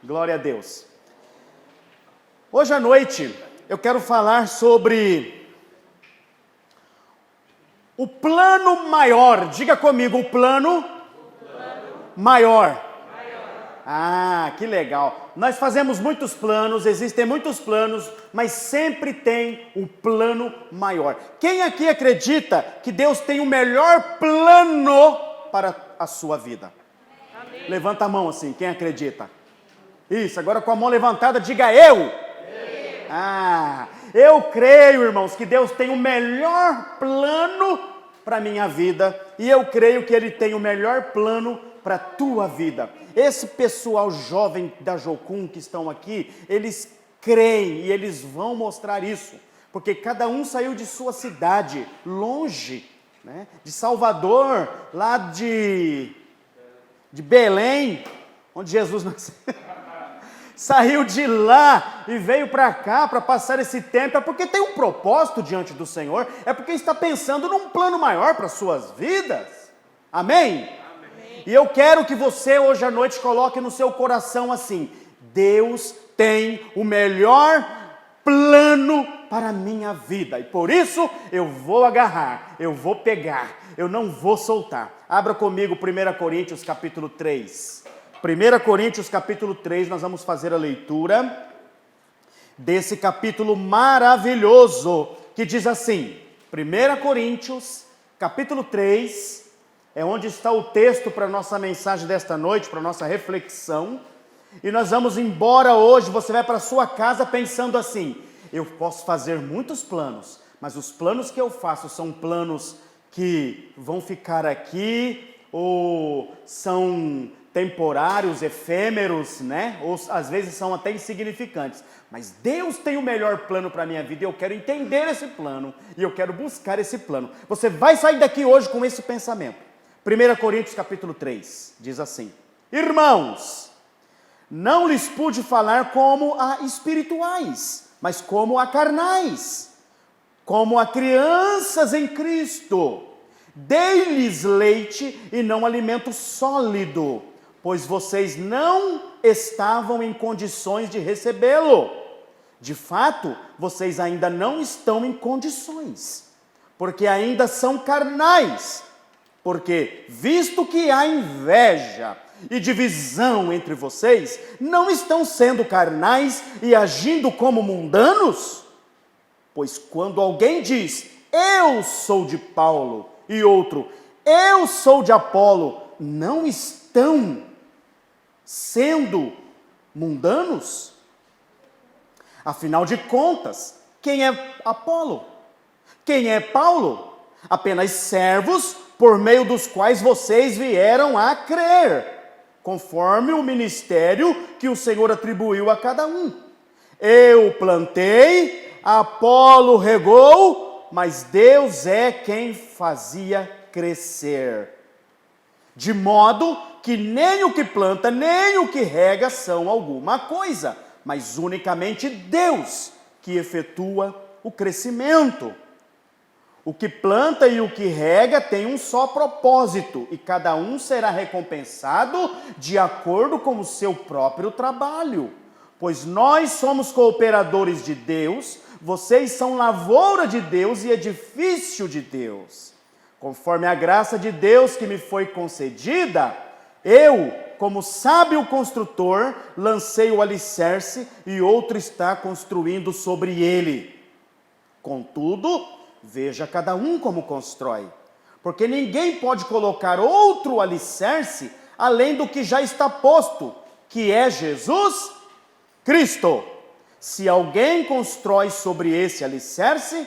Glória a Deus. Hoje à noite eu quero falar sobre o plano maior. Diga comigo, o plano maior. Ah, que legal. Nós fazemos muitos planos, existem muitos planos, mas sempre tem o plano maior. Quem aqui acredita que Deus tem o melhor plano para a sua vida? Amém. Levanta a mão assim, quem acredita? Isso, agora com a mão levantada, diga eu. Eu creio, irmãos, que Deus tem o melhor plano para a minha vida, e eu creio que Ele tem o melhor plano para a tua vida. Esse pessoal jovem da Jocum que estão aqui, eles creem e eles vão mostrar isso, porque cada um saiu de sua cidade, longe, né? De Salvador, lá de Belém, onde Jesus nasceu. Saiu de lá e veio para cá para passar esse tempo, é porque tem um propósito diante do Senhor, é porque está pensando num plano maior para as suas vidas. Amém? Amém? E eu quero que você hoje à noite coloque no seu coração assim: Deus tem o melhor plano para a minha vida, e por isso eu vou agarrar, eu vou pegar, eu não vou soltar. Abra comigo 1 Coríntios capítulo 3. 1 Coríntios capítulo 3, nós vamos fazer a leitura desse capítulo maravilhoso, que diz assim, 1 Coríntios capítulo 3, é onde está o texto para a nossa mensagem desta noite, para a nossa reflexão, e nós vamos embora hoje. Você vai para a sua casa pensando assim: eu posso fazer muitos planos, mas os planos que eu faço são planos que vão ficar aqui, ou são temporários, efêmeros, né? Ou às vezes são até insignificantes. Mas Deus tem o melhor plano para a minha vida e eu quero entender esse plano e eu quero buscar esse plano. Você vai sair daqui hoje com esse pensamento. 1 Coríntios capítulo 3 diz assim: irmãos, não lhes pude falar como a espirituais, mas como a carnais, como a crianças em Cristo. Dei-lhes leite e não alimento sólido, pois vocês não estavam em condições de recebê-lo. De fato, vocês ainda não estão em condições, porque ainda são carnais. Porque, visto que há inveja e divisão entre vocês, não estão sendo carnais e agindo como mundanos? Pois quando alguém diz, eu sou de Paulo, e outro, eu sou de Apolo, não estão sendo mundanos? Afinal de contas, quem é Apolo? Quem é Paulo? Apenas servos por meio dos quais vocês vieram a crer, conforme o ministério que o Senhor atribuiu a cada um. Eu plantei, Apolo regou, mas Deus é quem fazia crescer. De modo que nem o que planta, nem o que rega são alguma coisa, mas unicamente Deus que efetua o crescimento. O que planta e o que rega tem um só propósito, e cada um será recompensado de acordo com o seu próprio trabalho. Pois nós somos cooperadores de Deus, vocês são lavoura de Deus e edifício de Deus. Conforme a graça de Deus que me foi concedida, eu, como sábio construtor, lancei o alicerce e outro está construindo sobre ele. Contudo, veja cada um como constrói, porque ninguém pode colocar outro alicerce além do que já está posto, que é Jesus Cristo. Se alguém constrói sobre esse alicerce,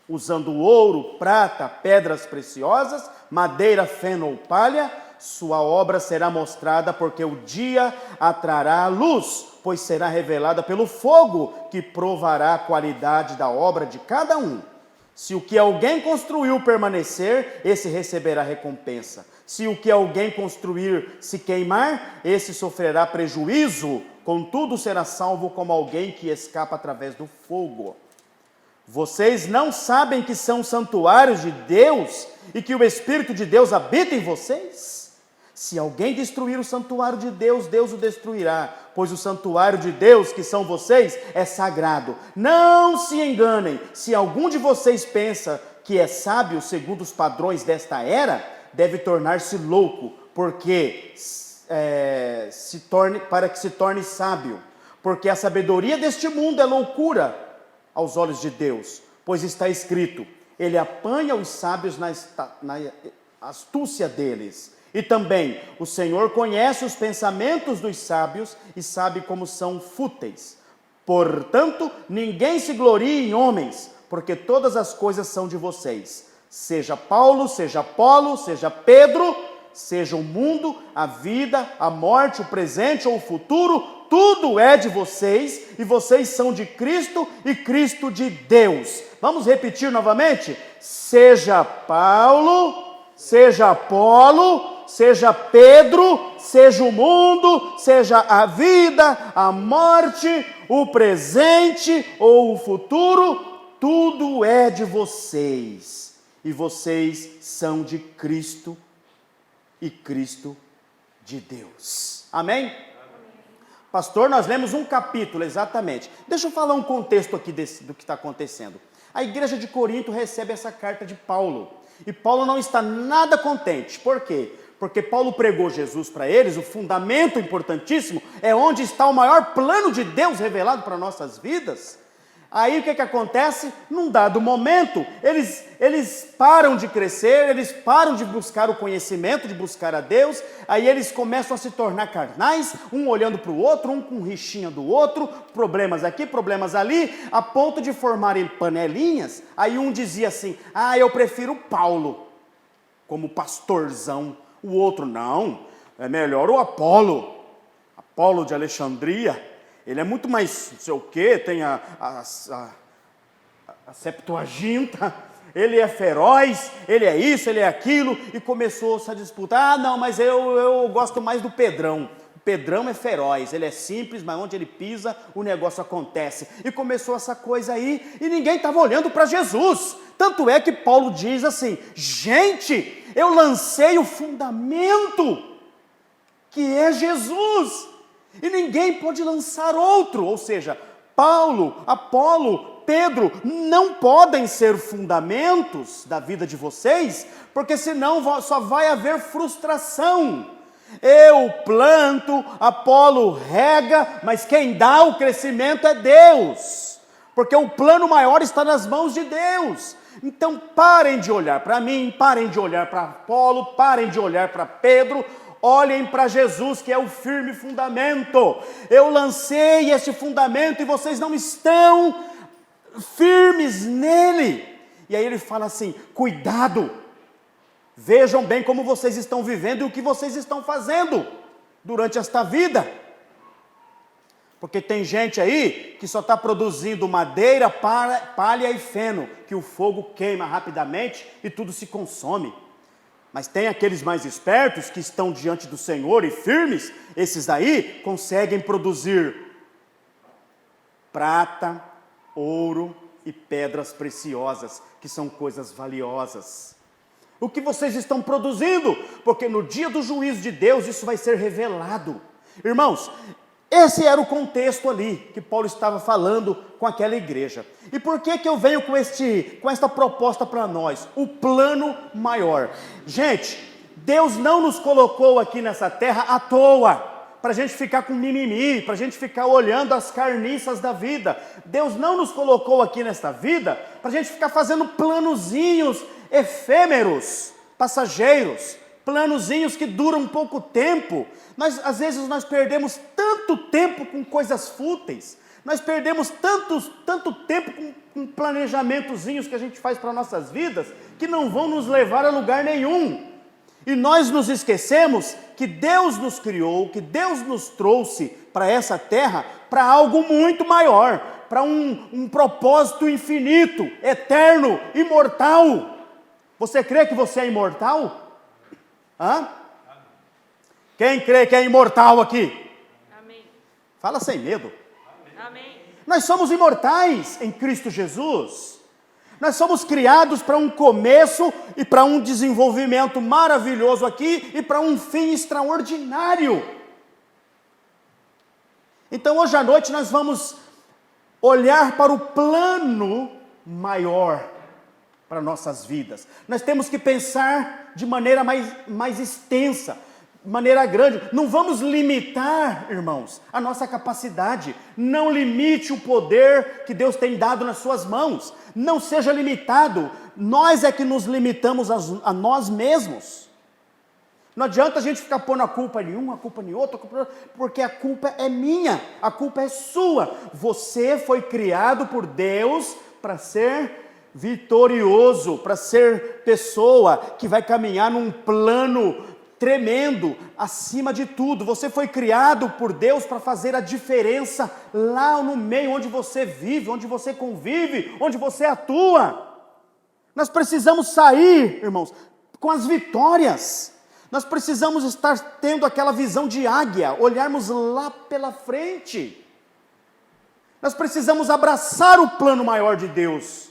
usando ouro, prata, pedras preciosas, madeira, feno ou palha, sua obra será mostrada, porque o dia a trará a luz, pois será revelada pelo fogo, que provará a qualidade da obra de cada um. Se o que alguém construiu permanecer, esse receberá recompensa. Se o que alguém construir se queimar, esse sofrerá prejuízo, contudo será salvo como alguém que escapa através do fogo. Vocês não sabem que são santuários de Deus e que o Espírito de Deus habita em vocês? Se alguém destruir o santuário de Deus, Deus o destruirá, pois o santuário de Deus, que são vocês, é sagrado. Não se enganem, se algum de vocês pensa que é sábio segundo os padrões desta era, deve tornar-se louco, para que se torne sábio. Porque a sabedoria deste mundo é loucura aos olhos de Deus, pois está escrito, ele apanha os sábios na astúcia deles. E também, o Senhor conhece os pensamentos dos sábios e sabe como são fúteis. Portanto, ninguém se glorie em homens, porque todas as coisas são de vocês. Seja Paulo, seja Apolo, seja Pedro, seja o mundo, a vida, a morte, o presente ou o futuro, tudo é de vocês, e vocês são de Cristo e Cristo de Deus. Vamos repetir novamente? Seja Paulo, seja Apolo, seja Pedro, seja o mundo, seja a vida, a morte, o presente ou o futuro, tudo é de vocês, e vocês são de Cristo e Cristo de Deus. Amém? Pastor, nós lemos um capítulo, exatamente. Deixa eu falar um contexto aqui do que está acontecendo. A igreja de Corinto recebe essa carta de Paulo. E Paulo não está nada contente. Por quê? Porque Paulo pregou Jesus para eles, o fundamento importantíssimo, é onde está o maior plano de Deus revelado para nossas vidas. Aí o que acontece? Num dado momento, eles param de crescer, eles param de buscar o conhecimento, de buscar a Deus, aí eles começam a se tornar carnais, um olhando para o outro, um com rixinha do outro, problemas aqui, problemas ali, a ponto de formarem panelinhas. Aí um dizia assim, eu prefiro Paulo, como pastorzão. O outro, não, é melhor o Apolo de Alexandria. Ele é muito mais não sei o quê, tem a Septuaginta, ele é feroz, ele é isso, ele é aquilo, e começou-se a disputar, não, mas eu gosto mais do Pedrão. O Pedrão é feroz, ele é simples, mas onde ele pisa, o negócio acontece. E começou essa coisa aí, e ninguém estava olhando para Jesus. Tanto é que Paulo diz assim, gente, eu lancei o fundamento, que é Jesus. E ninguém pode lançar outro, ou seja, Paulo, Apolo, Pedro, não podem ser fundamentos da vida de vocês, porque senão só vai haver frustração. Eu planto, Apolo rega, mas quem dá o crescimento é Deus, porque o plano maior está nas mãos de Deus. Então parem de olhar para mim, parem de olhar para Apolo, parem de olhar para Pedro, olhem para Jesus, que é o firme fundamento. Eu lancei este fundamento e vocês não estão firmes nele. E aí ele fala assim, cuidado, vejam bem como vocês estão vivendo e o que vocês estão fazendo durante esta vida. Porque tem gente aí que só está produzindo madeira, palha e feno, que o fogo queima rapidamente e tudo se consome. Mas tem aqueles mais espertos que estão diante do Senhor e firmes, esses aí conseguem produzir prata, ouro e pedras preciosas, que são coisas valiosas. O que vocês estão produzindo? Porque no dia do juízo de Deus isso vai ser revelado. Irmãos, esse era o contexto ali que Paulo estava falando com aquela igreja. E por que eu venho com esta proposta para nós? O plano maior. Gente, Deus não nos colocou aqui nessa terra à toa, para a gente ficar com mimimi, para a gente ficar olhando as carniças da vida. Deus não nos colocou aqui nesta vida para a gente ficar fazendo planozinhos efêmeros, passageiros, planozinhos que duram pouco tempo. Às vezes nós perdemos tanto tempo com coisas fúteis, nós perdemos tanto tempo com planejamentozinhos que a gente faz para nossas vidas, que não vão nos levar a lugar nenhum. E nós nos esquecemos que Deus nos criou, que Deus nos trouxe para essa terra, para algo muito maior, para um propósito infinito, eterno, imortal. Você crê que você é imortal? Hã? Quem crê que é imortal aqui? Amém. Fala sem medo. Amém. Nós somos imortais em Cristo Jesus. Nós somos criados para um começo e para um desenvolvimento maravilhoso aqui e para um fim extraordinário. Então hoje à noite nós vamos olhar para o plano maior para nossas vidas. Nós temos que pensar de maneira mais extensa, maneira grande. Não vamos limitar, irmãos, a nossa capacidade. Não limite o poder que Deus tem dado nas suas mãos. Não seja limitado. Nós é que nos limitamos a nós mesmos. Não adianta a gente ficar pondo a culpa em um, a culpa em outro, porque a culpa é minha, a culpa é sua. Você foi criado por Deus para ser vitorioso, para ser pessoa que vai caminhar num plano tremendo, acima de tudo. Você foi criado por Deus para fazer a diferença lá no meio onde você vive, onde você convive, onde você atua. Nós precisamos sair, irmãos, com as vitórias. Nós precisamos estar tendo aquela visão de águia, olharmos lá pela frente. Nós precisamos abraçar o plano maior de Deus.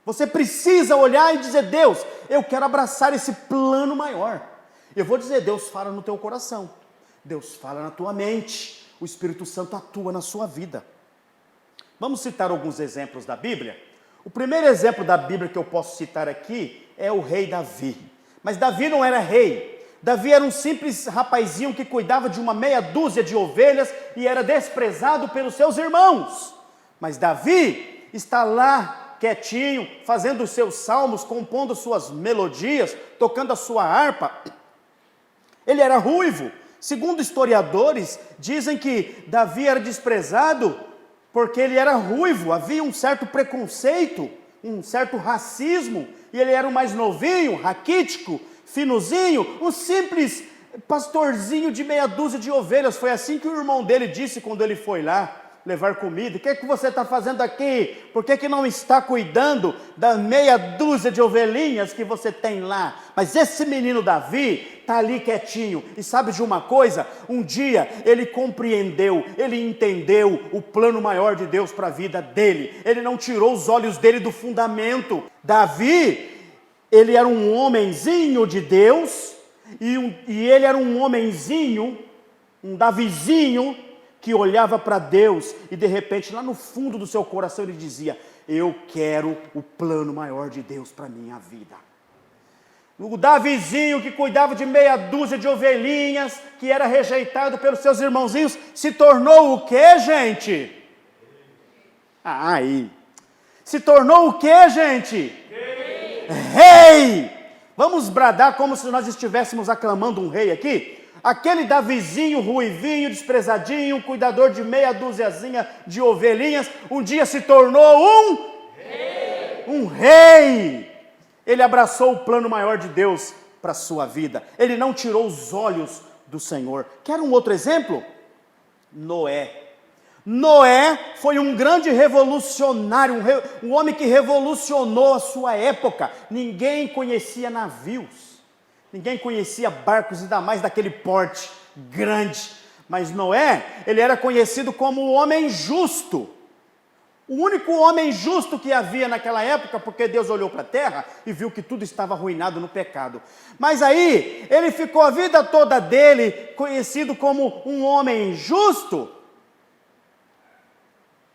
Você precisa olhar e dizer: Deus, eu quero abraçar esse plano maior. Eu vou dizer: Deus fala no teu coração, Deus fala na tua mente, o Espírito Santo atua na sua vida. Vamos citar alguns exemplos da Bíblia? O primeiro exemplo da Bíblia que eu posso citar aqui é o rei Davi. Mas Davi não era rei. Davi era um simples rapazinho que cuidava de uma meia dúzia de ovelhas e era desprezado pelos seus irmãos. Mas Davi está lá quietinho, fazendo os seus salmos, compondo suas melodias, tocando a sua harpa. Ele era ruivo. Segundo historiadores, dizem que Davi era desprezado porque ele era ruivo. Havia um certo preconceito, um certo racismo, e ele era o mais novinho, raquítico, finozinho, um simples pastorzinho de meia dúzia de ovelhas. Foi assim que o irmão dele disse quando ele foi lá levar comida: o que é que você está fazendo aqui? Por que não está cuidando da meia dúzia de ovelhinhas que você tem lá? Mas esse menino Davi está ali quietinho, e sabe de uma coisa? Um dia ele compreendeu, ele entendeu o plano maior de Deus para a vida dele. Ele não tirou os olhos dele do fundamento. Davi, ele era um homenzinho de Deus, e ele era um homenzinho, um Davizinho, que olhava para Deus e de repente lá no fundo do seu coração ele dizia: eu quero o plano maior de Deus para a minha vida. O Davizinho que cuidava de meia dúzia de ovelhinhas, que era rejeitado pelos seus irmãozinhos, se tornou o quê, gente? Aí. Se tornou o quê, gente? Rei! Vamos bradar como se nós estivéssemos aclamando um rei aqui? Aquele Davizinho, ruivinho, desprezadinho, cuidador de meia dúziazinha de ovelhinhas, um dia se tornou um rei. Ele abraçou o plano maior de Deus para a sua vida. Ele não tirou os olhos do Senhor. Quer um outro exemplo? Noé. Noé foi um grande revolucionário, um homem que revolucionou a sua época. Ninguém conhecia navios. Ninguém conhecia barcos, ainda mais daquele porte grande. Mas Noé, ele era conhecido como o homem justo. O único homem justo que havia naquela época, porque Deus olhou para a terra e viu que tudo estava arruinado no pecado. Mas aí, ele ficou a vida toda dele conhecido como um homem justo?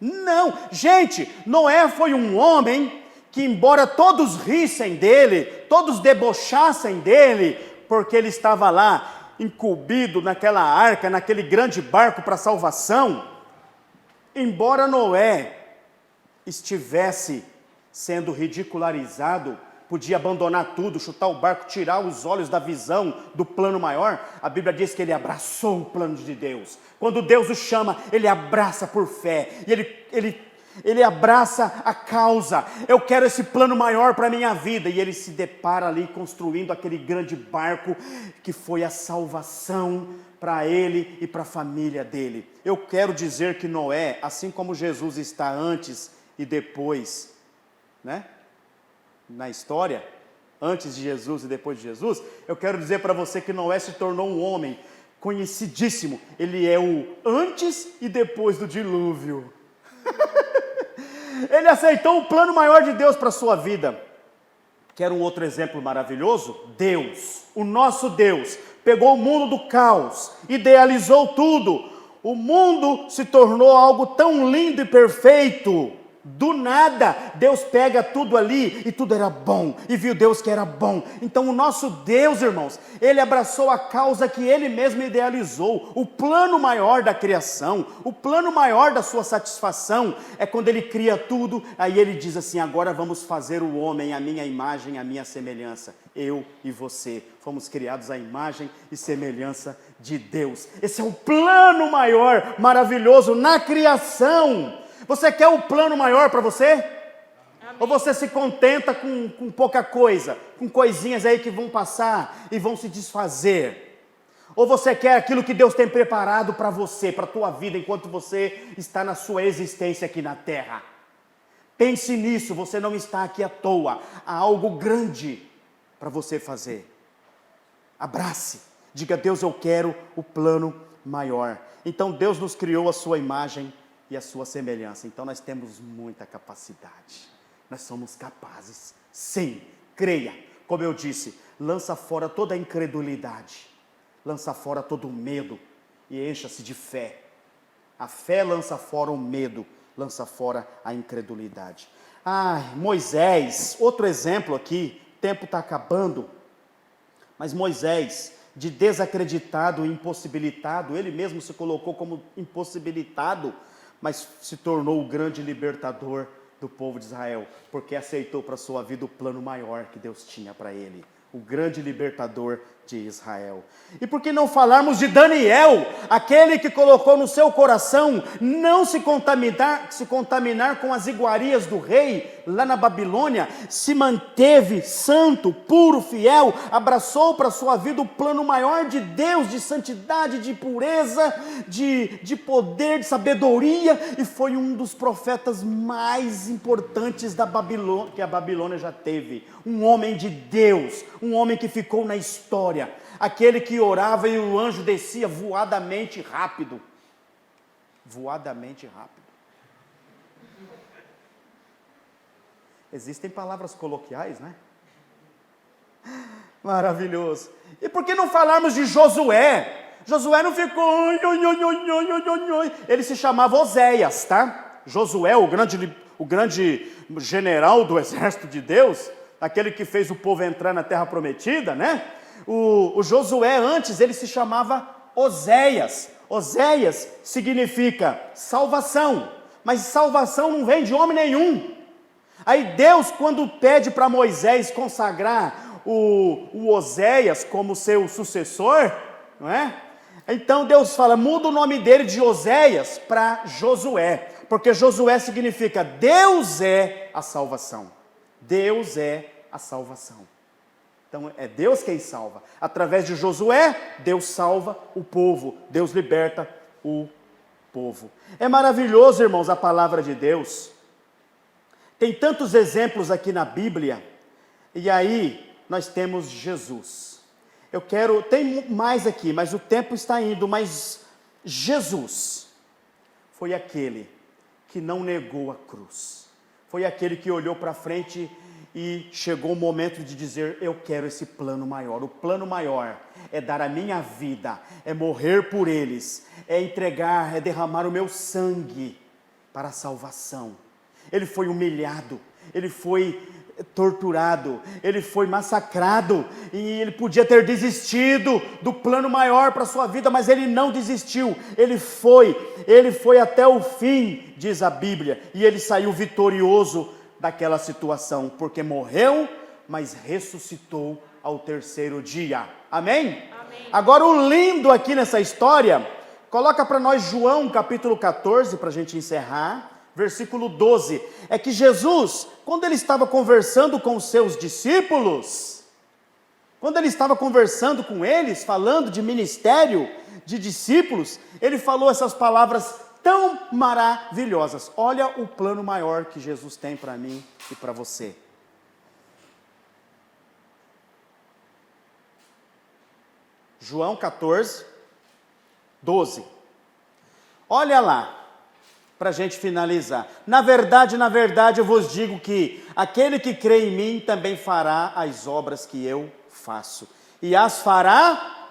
Não, gente, Noé foi um homem que, embora todos rissem dele, todos debochassem dele, porque ele estava lá, incumbido naquela arca, naquele grande barco para salvação, embora Noé estivesse sendo ridicularizado, podia abandonar tudo, chutar o barco, tirar os olhos da visão do plano maior, a Bíblia diz que ele abraçou o plano de Deus. Quando Deus o chama, ele abraça por fé, e ele abraça a causa. Eu quero esse plano maior para a minha vida. E ele se depara ali construindo aquele grande barco que foi a salvação para ele e para a família dele. Eu quero dizer que Noé, assim como Jesus está antes e depois, né? Na história, antes de Jesus e depois de Jesus, eu quero dizer para você que Noé se tornou um homem conhecidíssimo. Ele é o antes e depois do dilúvio. Ele aceitou o plano maior de Deus para a sua vida. Quer um outro exemplo maravilhoso? Deus, o nosso Deus, pegou o mundo do caos, idealizou tudo. O mundo se tornou algo tão lindo e perfeito. Do nada, Deus pega tudo ali e tudo era bom. E viu Deus que era bom. Então o nosso Deus, irmãos, Ele abraçou a causa que Ele mesmo idealizou. O plano maior da criação, o plano maior da sua satisfação, é quando Ele cria tudo, aí Ele diz assim, agora vamos fazer o homem à minha imagem, à minha semelhança. Eu e você fomos criados à imagem e semelhança de Deus. Esse é o plano maior, maravilhoso na criação. Você quer um plano maior para você? Amém. Ou você se contenta com pouca coisa, com coisinhas aí que vão passar e vão se desfazer? Ou você quer aquilo que Deus tem preparado para você, para a tua vida, enquanto você está na sua existência aqui na terra? Pense nisso, você não está aqui à toa, há algo grande para você fazer. Abrace, diga, Deus, eu quero o plano maior. Então Deus nos criou a sua imagem e a sua semelhança. Então nós temos muita capacidade. Nós somos capazes. Sim, creia. Como eu disse, lança fora toda a incredulidade. Lança fora todo o medo e encha-se de fé. A fé lança fora o medo, lança fora a incredulidade. Moisés, outro exemplo aqui, o tempo está acabando, mas Moisés, de desacreditado e impossibilitado, ele mesmo se colocou como impossibilitado, mas se tornou o grande libertador do povo de Israel, porque aceitou para a sua vida o plano maior que Deus tinha para ele, o grande libertador de Israel. E por que não falarmos de Daniel, aquele que colocou no seu coração não se contaminar com as iguarias do rei lá na Babilônia, se manteve santo, puro, fiel, abraçou para a sua vida o plano maior de Deus, de santidade, de pureza, de poder, de sabedoria, e foi um dos profetas mais importantes da Babilônia, que a Babilônia já teve, um homem de Deus, um homem que ficou na história, aquele que orava e o anjo descia voadamente rápido. Voadamente rápido. Existem palavras coloquiais, né? Maravilhoso. E por que não falarmos de Josué? Josué não ficou... Ele se chamava Oséias, tá? Josué, o grande general do exército de Deus, aquele que fez o povo entrar na terra prometida, né? O Josué antes, ele se chamava Oséias. Oséias significa salvação, mas salvação não vem de homem nenhum. Aí Deus, quando pede para Moisés consagrar o Oséias como seu sucessor, não é? Então Deus fala, muda o nome dele de Oséias para Josué, porque Josué significa Deus é a salvação. Deus é a salvação. Então é Deus quem salva. Através de Josué, Deus salva o povo, Deus liberta o povo. É maravilhoso, irmãos, a palavra de Deus. Tem tantos exemplos aqui na Bíblia, e aí nós temos Jesus. Tem mais aqui, mas o tempo está indo, mas Jesus foi aquele que não negou a cruz. Foi aquele que olhou para frente e chegou o momento de dizer, eu quero esse plano maior. O plano maior é dar a minha vida, é morrer por eles, é entregar, é derramar o meu sangue para a salvação. Ele foi humilhado, ele foi torturado, ele foi massacrado, e ele podia ter desistido do plano maior para a sua vida, mas ele não desistiu, ele foi até o fim, diz a Bíblia, e ele saiu vitorioso daquela situação, porque morreu, mas ressuscitou ao terceiro dia. Amém? Amém. Agora o lindo aqui nessa história, coloca para nós João capítulo 14, para a gente encerrar, versículo 12, é que Jesus, quando ele estava conversando com os seus discípulos, quando ele estava conversando com eles, falando de ministério de discípulos, ele falou essas palavras tão maravilhosas. Olha o plano maior que Jesus tem para mim e para você. João 14, 12. Olha lá, para a gente finalizar. Na verdade, eu vos digo que aquele que crê em mim também fará as obras que eu faço. E as fará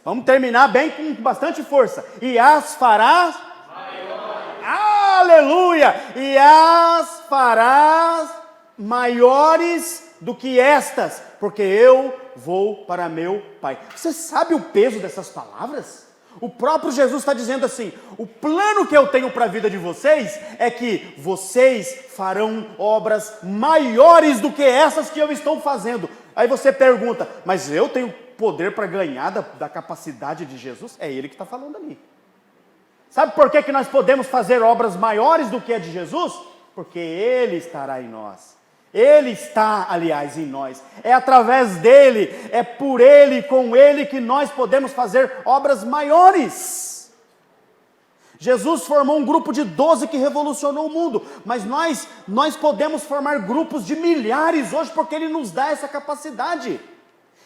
Vamos terminar bem com bastante força. E as farás maiores. Aleluia! E as farás maiores do que estas, porque eu vou para meu Pai. Você sabe o peso dessas palavras? O próprio Jesus está dizendo assim: o plano que eu tenho para a vida de vocês é que vocês farão obras maiores do que essas que eu estou fazendo. Aí você pergunta, mas eu tenho poder para ganhar da capacidade de Jesus? É Ele que está falando ali. Sabe por que nós podemos fazer obras maiores do que a de Jesus? Porque Ele estará em nós. Ele está, aliás, em nós. É através dele, é por ele, com ele que nós podemos fazer obras maiores. Jesus formou um grupo de 12 que revolucionou o mundo, mas nós podemos formar grupos de milhares hoje porque ele nos dá essa capacidade.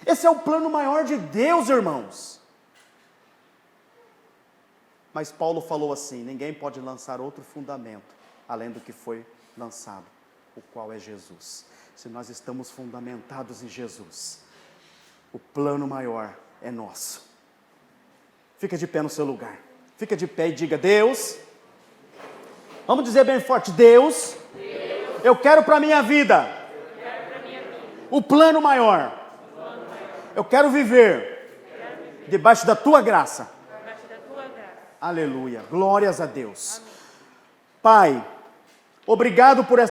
Esse é o plano maior de Deus, irmãos. Mas Paulo falou assim: ninguém pode lançar outro fundamento além do que foi lançado, o qual é Jesus. Se nós estamos fundamentados em Jesus, o plano maior é nosso. Fica de pé no seu lugar. Fica de pé e diga: Deus, vamos dizer bem forte: Deus, eu quero para a minha vida o plano maior. Eu quero viver debaixo da tua graça. Aleluia, glórias a Deus. Pai, obrigado por essa